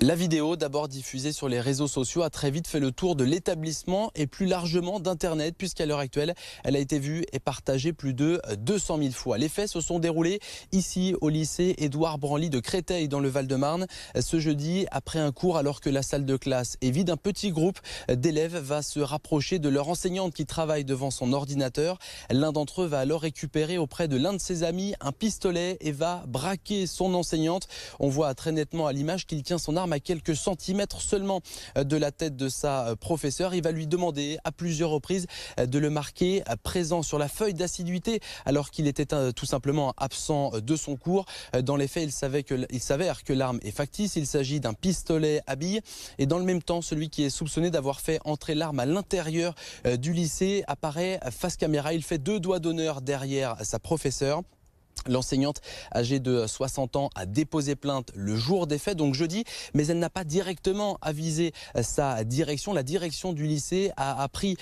La vidéo, d'abord diffusée sur les réseaux sociaux, a très vite fait le tour de l'établissement et plus largement d'Internet, puisqu'à l'heure actuelle, elle a été vue et partagée plus de 200 000 fois. Les faits se sont déroulés ici au lycée Édouard Branly de Créteil dans le Val-de-Marne. Ce jeudi, après un cours, alors que la salle de classe est vide, un petit groupe d'élèves va se rapprocher de leur enseignante qui travaille devant son ordinateur. L'un d'entre eux va alors récupérer auprès de l'un de ses amis un pistolet et va braquer son enseignante. On voit très nettement à l'image qu'il tient son arme à quelques centimètres seulement de la tête de sa professeure. Il va lui demander à plusieurs reprises de le marquer présent sur la feuille d'assiduité alors qu'il était tout simplement absent de son cours. Dans les faits, il s'avère que l'arme est factice. Il s'agit d'un pistolet à billes et dans le même temps, celui qui est soupçonné d'avoir fait entrer l'arme à l'intérieur du lycée apparaît face caméra. Il fait 2 doigts d'honneur derrière sa professeure. L'enseignante âgée de 60 ans a déposé plainte le jour des faits, donc jeudi, mais elle n'a pas directement avisé sa direction. La direction du lycée a pris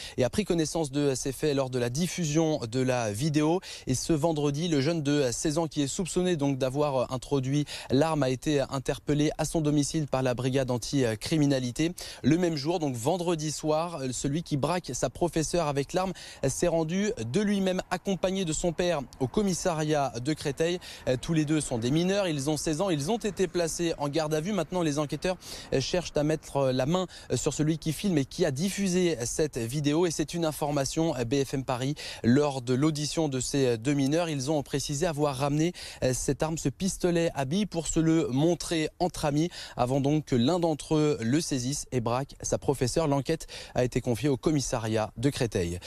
connaissance de ces faits lors de la diffusion de la vidéo. Et ce vendredi, le jeune de 16 ans qui est soupçonné donc d'avoir introduit l'arme a été interpellé à son domicile par la brigade anti-criminalité. Le même jour, donc vendredi soir, celui qui braque sa professeure avec l'arme s'est rendu de lui-même accompagné de son père au commissariat de Créteil. Tous les deux sont des mineurs, ils ont 16 ans, ils ont été placés en garde à vue. Maintenant, les enquêteurs cherchent à mettre la main sur celui qui filme et qui a diffusé cette vidéo. Et c'est une information BFM Paris. Lors de l'audition de ces 2 mineurs, ils ont précisé avoir ramené cette arme, ce pistolet à billes, pour se le montrer entre amis, avant donc que l'un d'entre eux le saisisse et braque sa professeure. L'enquête a été confiée au commissariat de Créteil.